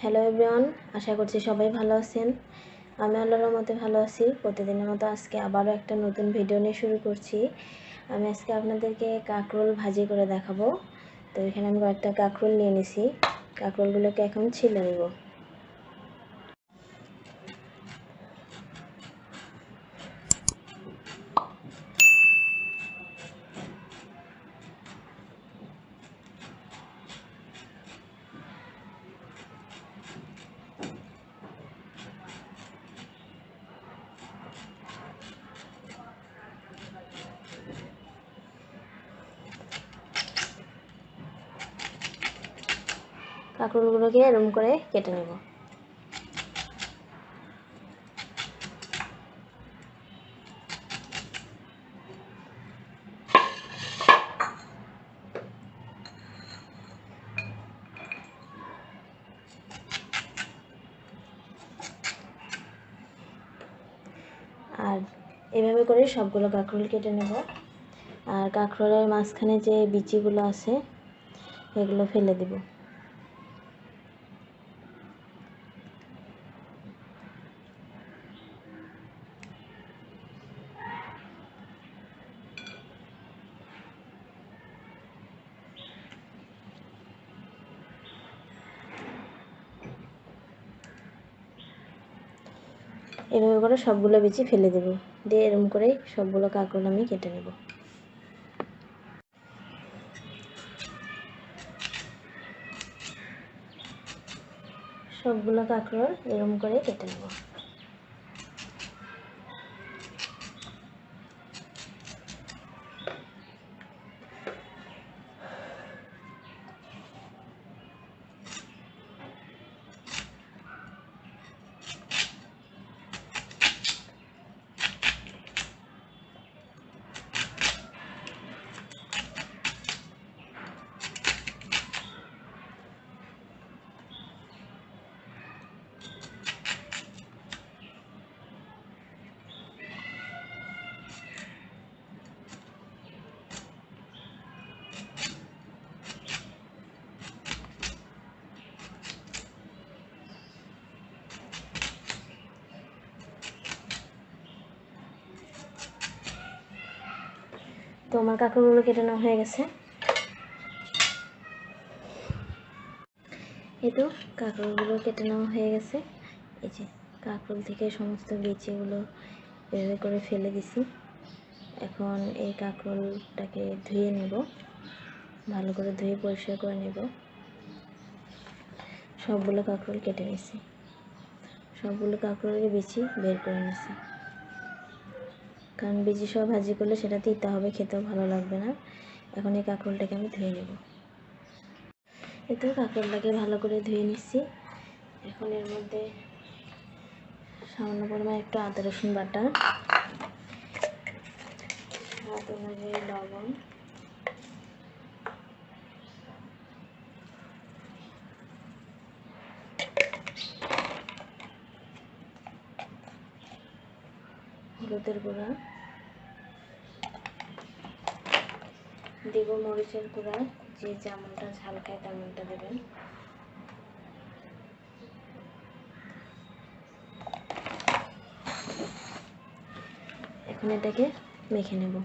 Hello everyone, আশা করছি সবাই ভালো আছেন। আমি আল্লাহর রহমতে ভালো আছি। প্রতিদিনের মতো আজকে আবারও একটা নতুন ভিডিও নিয়ে শুরু করছি। আমি আজকে আপনাদেরকে কাঁকরোল ভাজি করে দেখাবো। তো এখানে আমি কয়েকটা কাঁকরোল নিয়ে নিছি। কাঁকরোলগুলোকে এখন ছিলে নেব। কাঁকরোলগুলোকে এরকম করে কেটে নেব। আর এভাবে করে সবগুলো কাঁকরোল কেটে নেব। আর কাঁকরোলের মাঝখানে যে বিচিগুলো আছে এগুলো ফেলে দেব। এভাবে করে সবগুলো বিচি ফেলে দেব, দিয়ে এরকম করে সবগুলো কাঁকরোল আমি কেটে নেব। সবগুলো কাঁকরোল এরকম করে কেটে নেব। তো আমার কাঁকরোলগুলো কেটে নেওয়া হয়ে গেছে। এই তো কাঁকরোলগুলো কেটে নেওয়া হয়ে গেছে। এই যে কাঁকরোল থেকে সমস্ত বিচিগুলো এভাবে করে ফেলে দিছি। এখন এই কাঁকরোলটাকে ধুয়ে নেব, ভালো করে ধুয়ে পরিষ্কার করে নেব। সবগুলো কাঁকরোল কেটে নিছি, সবগুলো কাঁকরোলের বিচি বের করে নিছি, কারণ বিচি সব ভাজি করলে সেটা তিতা হবে, খেতেও ভালো লাগবে না। এখন এই কাঁকরোলটাকে আমি ধুয়ে নেব। এতে কাঁকরোলটাকে ভালো করে ধুয়ে নিচ্ছি। এখন এর মধ্যে সামান্য পরিমাণ একটু আদা রসুন বাটা, স্বাদ অনুযায়ী লবণ, হলুদের গুঁড়া দিব, মরিচের গুঁড়া যে যেমনটা ঝাল খায় তেমনটা দেবেন। এখন এটাকে মেখে নেব।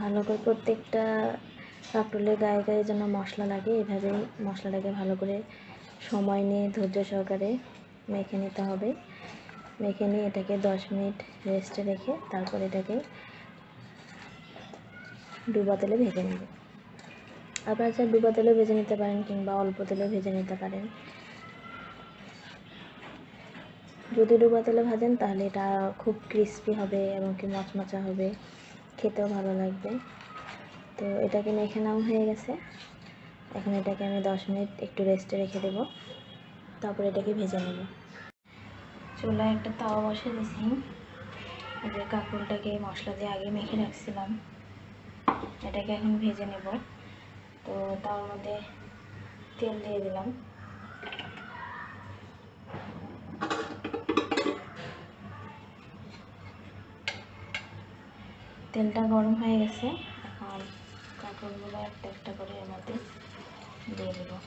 ভালো করে প্রত্যেকটা কাঁকরোলের গায়ে গায়ে যেন মশলা লাগে, এভাবেই মশলাটাকে ভালো করে সময় নিয়ে ধৈর্য সহকারে মেখে নিতে হবে। মেখে নিয়ে এটাকে 10 মিনিট রেস্টে রেখে তারপর এটাকে ডুবা তেলে ভেজে নেব। আপনারা চাইলে ডুবা তেলেও ভেজে নিতে পারেন কিংবা অল্প তেলেও ভেজে নিতে পারেন। যদি ডুবা তেলে ভাজেন তাহলে এটা খুব ক্রিস্পি হবে এবং কি মচমচা হবে, খেতেও ভালো লাগবে। তো এটাকে মেখে নেওয়া হয়ে গেছে। এখন এটাকে আমি 10 মিনিট একটু রেস্টে রেখে দেব, তারপর এটাকে ভেজে নেব। চুলায় একটা তাওয়া বসিয়ে দিয়েছি, এই যে কাঁকরোলটাকে মশলা দিয়ে আগে মেখে রাখছিলাম, এটাকে এখন ভেজে নেব। তো তার মধ্যে তেল দিয়ে দিলাম। তেলটা গরম হয়ে গেছে, এখন কাঁকরোলগুলো একটা একটা করে এর মধ্যে দিয়ে দেবো।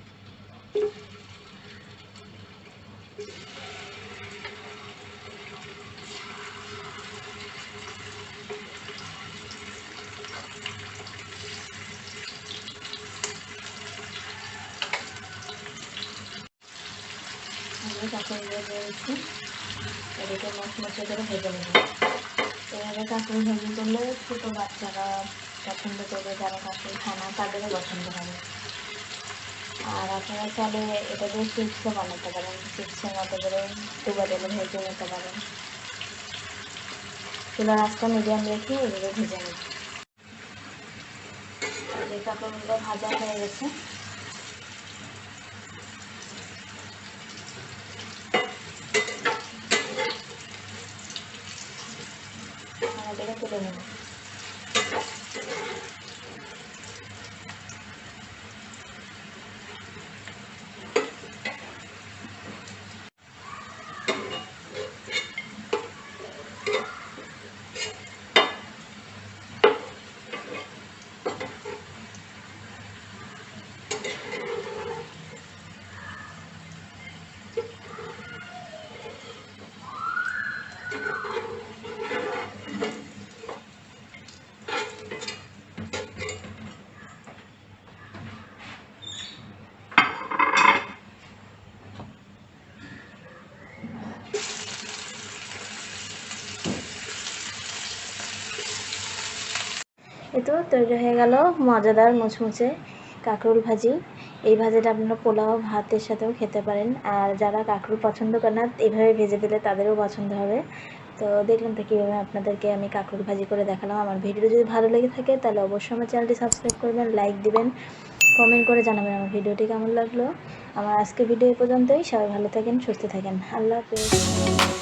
কাঁকরোলগুলো দিয়ে দিচ্ছি, এদিকে মচমচে করে ভেজে নেব। এভাবে কাঁকরোল ভাজি করলে ছোটো বাচ্চারা পছন্দ করবে, যারা কাঁকরোল খায় না তাদেরও পছন্দ হবে। আর আপনারা চাইলে এটা দিয়ে চিপসও বানাতে পারেন, চিপসের মতো করে ডুবা তেলে ভেজে নিতে পারেন। চুলার আঁচটা মিডিয়াম রেখে এগুলো ভেজে নিন। যে কাঁকরোলগুলো ভাজা হয়ে গেছে, এটাকে তুলে নেব। এতো তৈরি হয়ে গেল মজাদার মুচমুচে কাঁকরোল ভাজি। এই ভাজিটা আপনারা পোলাও ভাতের সাথেও খেতে পারেন। আর যারা কাঁকরোল পছন্দ করে না, এভাবে ভেজে দিলে তাদেরও পছন্দ হবে। তো দেখলাম তো কীভাবে আপনাদেরকে আমি কাঁকরোল ভাজি করে দেখালাম। আমার ভিডিও যদি ভালো লেগে থাকে তাহলে অবশ্যই আমার চ্যানেলটি সাবস্ক্রাইব করবেন, লাইক দিবেন, কমেন্ট করে জানাবেন আমার ভিডিওটি কেমন লাগলো। আমার আজকে ভিডিও এই পর্যন্তই। সবাই ভালো থাকেন, সুস্থ থাকেন। আল্লাহ হাফেজ।